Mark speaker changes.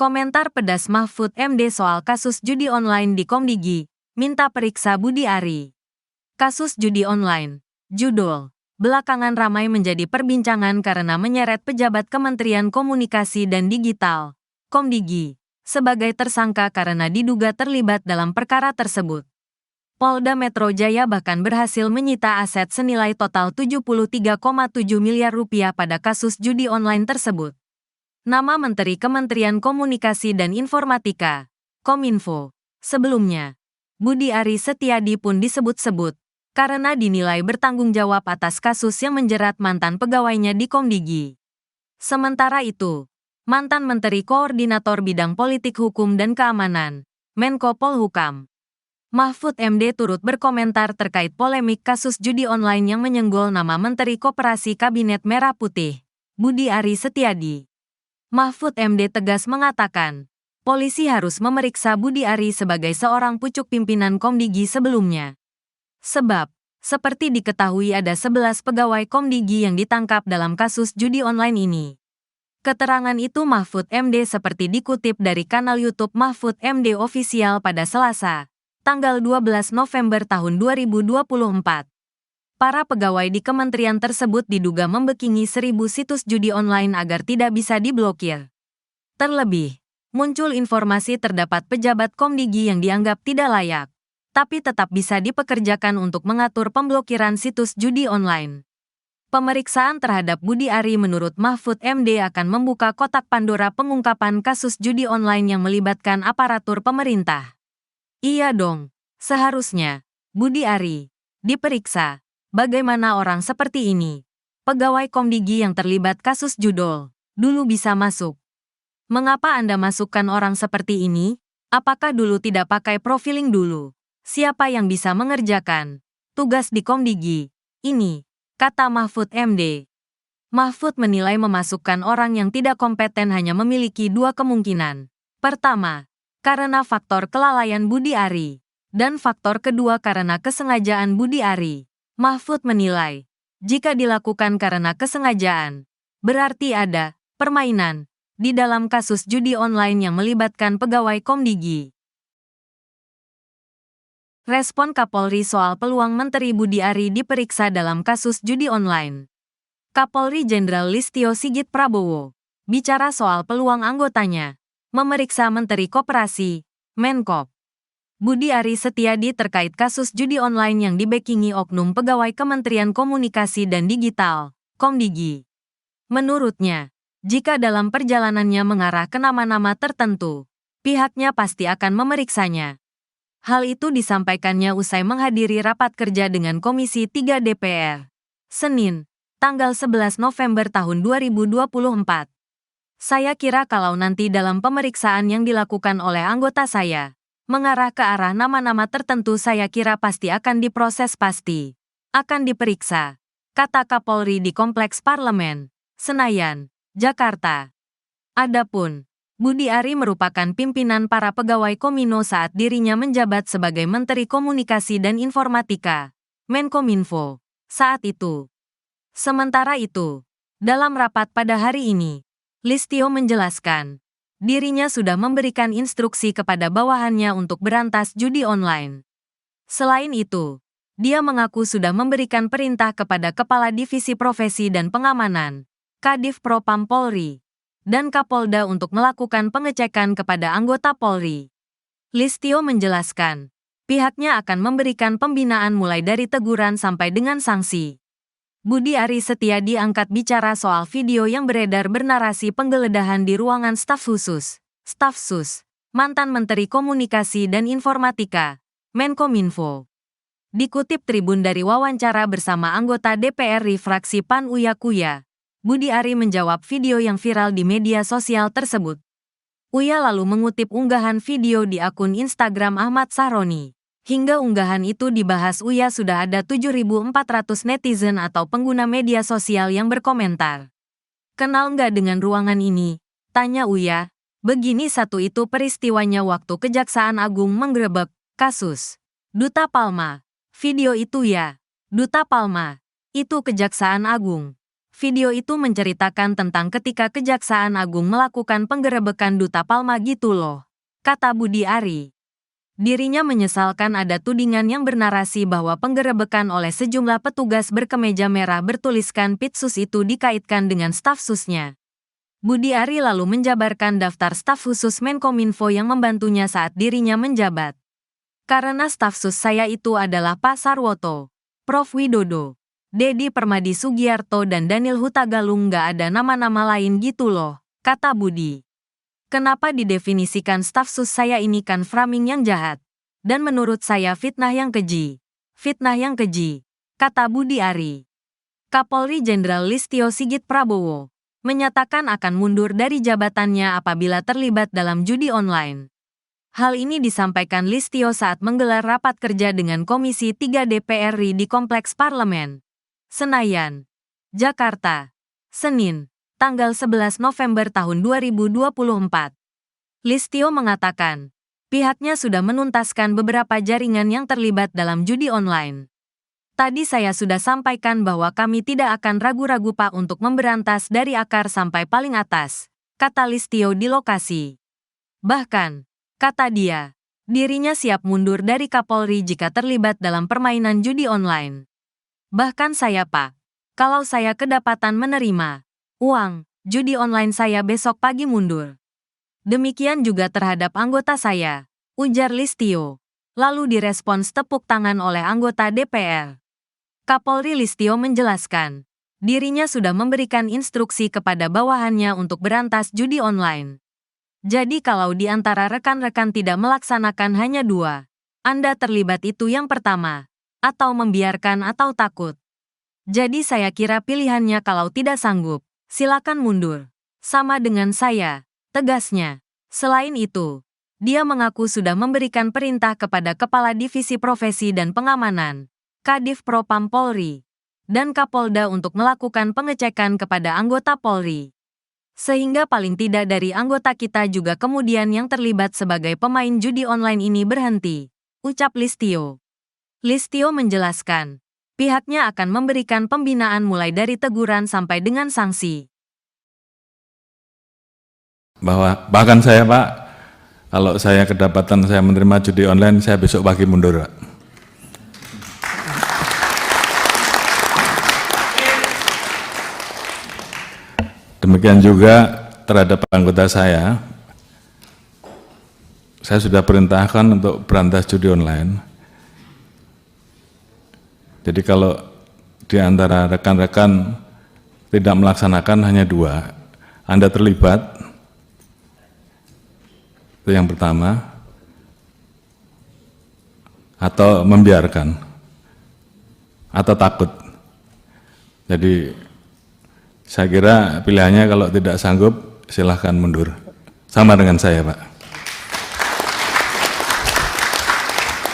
Speaker 1: Komentar pedas Mahfud MD soal kasus judi online di Komdigi, minta periksa Budi Ari. Kasus judi online, judul, belakangan ramai menjadi perbincangan karena menyeret pejabat Kementerian Komunikasi dan Digital, Komdigi, sebagai tersangka karena diduga terlibat dalam perkara tersebut. Polda Metro Jaya bahkan berhasil menyita aset senilai total 73,7 miliar rupiah pada kasus judi online tersebut. Nama Menteri Kementerian Komunikasi dan Informatika, Kominfo, sebelumnya, Budi Ari Setiadi pun disebut-sebut, karena dinilai bertanggung jawab atas kasus yang menjerat mantan pegawainya di Komdigi. Sementara itu, mantan Menteri Koordinator Bidang Politik Hukum dan Keamanan, Menko Polhukam, Mahfud MD turut berkomentar terkait polemik kasus judi online yang menyenggol nama Menteri Koperasi Kabinet Merah Putih, Budi Ari Setiadi. Mahfud MD tegas mengatakan, polisi harus memeriksa Budi Ari sebagai seorang pucuk pimpinan Komdigi sebelumnya. Sebab, seperti diketahui ada 11 pegawai Komdigi yang ditangkap dalam kasus judi online ini. Keterangan itu Mahfud MD seperti dikutip dari kanal YouTube Mahfud MD Official pada Selasa, tanggal 12 November tahun 2024. Para pegawai di kementerian tersebut diduga membekingi 1.000 situs judi online agar tidak bisa diblokir. Terlebih, muncul informasi terdapat pejabat Komdigi yang dianggap tidak layak, tapi tetap bisa dipekerjakan untuk mengatur pemblokiran situs judi online. Pemeriksaan terhadap Budi Ari menurut Mahfud MD akan membuka kotak Pandora pengungkapan kasus judi online yang melibatkan aparatur pemerintah. Iya dong, seharusnya Budi Ari diperiksa. Bagaimana orang seperti ini, pegawai Komdigi yang terlibat kasus judol, dulu bisa masuk? Mengapa Anda masukkan orang seperti ini? Apakah dulu tidak pakai profiling dulu? Siapa yang bisa mengerjakan tugas di Komdigi ini? Kata Mahfud MD. Mahfud menilai memasukkan orang yang tidak kompeten hanya memiliki dua kemungkinan. Pertama, karena faktor kelalaian Budi Ari, dan faktor kedua karena kesengajaan Budi Ari. Mahfud menilai, jika dilakukan karena kesengajaan, berarti ada permainan di dalam kasus judi online yang melibatkan pegawai Komdigi. Respon Kapolri soal peluang Menteri Budi Ari diperiksa dalam kasus judi online. Kapolri Jenderal Listio Sigit Prabowo bicara soal peluang anggotanya memeriksa Menteri Koperasi, Menkop, Budi Ari Setiadi terkait kasus judi online yang dibekingi oknum pegawai Kementerian Komunikasi dan Digital, Komdigi. Menurutnya, jika dalam perjalanannya mengarah ke nama-nama tertentu, pihaknya pasti akan memeriksanya. Hal itu disampaikannya usai menghadiri rapat kerja dengan Komisi 3 DPR, Senin, tanggal 11 November tahun 2024. Saya kira kalau nanti dalam pemeriksaan yang dilakukan oleh anggota saya, mengarah ke arah nama-nama tertentu saya kira pasti akan diproses akan diperiksa, kata Kapolri di Kompleks Parlemen, Senayan, Jakarta. Adapun, Budi Ari merupakan pimpinan para pegawai Komino saat dirinya menjabat sebagai Menteri Komunikasi dan Informatika, Menkominfo, saat itu. Sementara itu, dalam rapat pada hari ini, Listio menjelaskan, dirinya sudah memberikan instruksi kepada bawahannya untuk berantas judi online. Selain itu, dia mengaku sudah memberikan perintah kepada Kepala Divisi Profesi dan Pengamanan, Kadif Propam Polri, dan Kapolda untuk melakukan pengecekan kepada anggota Polri. Listio menjelaskan, pihaknya akan memberikan pembinaan mulai dari teguran sampai dengan sanksi. Budi Ari Setiadi angkat bicara soal video yang beredar bernarasi penggeledahan di ruangan staf khusus, Staf Sus, mantan Menteri Komunikasi dan Informatika, Menkominfo. Dikutip Tribun dari wawancara bersama anggota DPR fraksi PAN Uya Kuya, Budi Ari menjawab video yang viral di media sosial tersebut. Uya lalu mengutip unggahan video di akun Instagram Ahmad Sahroni. Hingga unggahan itu dibahas Uya sudah ada 7.400 netizen atau pengguna media sosial yang berkomentar. Kenal nggak dengan ruangan ini? Tanya Uya. Begini satu itu peristiwanya waktu Kejaksaan Agung menggerebek kasus Duta Palma. Video itu ya, Duta Palma. Itu Kejaksaan Agung. Video itu menceritakan tentang ketika Kejaksaan Agung melakukan penggerebekan Duta Palma gitu loh, kata Budi Ari. Dirinya menyesalkan ada tudingan yang bernarasi bahwa penggerebekan oleh sejumlah petugas berkemeja merah bertuliskan Pitsus itu dikaitkan dengan staf susnya. Budi Ari lalu menjabarkan daftar staf khusus Menkominfo yang membantunya saat dirinya menjabat. Karena staf sus saya itu adalah Pak Sarwoto, Prof. Widodo, Dedi Permadi Sugiarto dan Daniel Hutagalung, nggak ada nama-nama lain gitu loh, kata Budi. Kenapa didefinisikan staf sus saya ini kan framing yang jahat. Dan menurut saya fitnah yang keji. Fitnah yang keji, kata Budi Ari. Kapolri Jenderal Listio Sigit Prabowo menyatakan akan mundur dari jabatannya apabila terlibat dalam judi online. Hal ini disampaikan Listio saat menggelar rapat kerja dengan Komisi 3 DPR RI di Kompleks Parlemen, Senayan, Jakarta, Senin, tanggal 11 November tahun 2024. Listio mengatakan, pihaknya sudah menuntaskan beberapa jaringan yang terlibat dalam judi online. Tadi saya sudah sampaikan bahwa kami tidak akan ragu-ragu Pak untuk memberantas dari akar sampai paling atas, kata Listio di lokasi. Bahkan, kata dia, dirinya siap mundur dari Kapolri jika terlibat dalam permainan judi online. Bahkan saya Pak, kalau saya kedapatan menerima uang judi online saya besok pagi mundur. Demikian juga terhadap anggota saya, ujar Listio. Lalu direspons tepuk tangan oleh anggota DPR. Kapolri Listio menjelaskan, dirinya sudah memberikan instruksi kepada bawahannya untuk berantas judi online. Jadi kalau di antara rekan-rekan tidak melaksanakan hanya dua, Anda terlibat itu yang pertama, atau membiarkan atau takut. Jadi saya kira pilihannya kalau tidak sanggup, silakan mundur. Sama dengan saya, tegasnya. Selain itu, dia mengaku sudah memberikan perintah kepada Kepala Divisi Profesi dan Pengamanan, Kadif Propam Polri, dan Kapolda untuk melakukan pengecekan kepada anggota Polri. Sehingga paling tidak dari anggota kita juga kemudian yang terlibat sebagai pemain judi online ini berhenti, ucap Listio. Listio menjelaskan, pihaknya akan memberikan pembinaan mulai dari teguran sampai dengan sanksi.
Speaker 2: Bahkan saya Pak, kalau saya kedapatan saya menerima judi online, saya besok pagi mundur Pak. Demikian juga terhadap anggota saya sudah perintahkan untuk berantas judi online. Jadi kalau di antara rekan-rekan tidak melaksanakan hanya dua, Anda terlibat, itu yang pertama, atau membiarkan, atau takut. Jadi saya kira pilihannya kalau tidak sanggup silahkan mundur. Sama dengan saya Pak.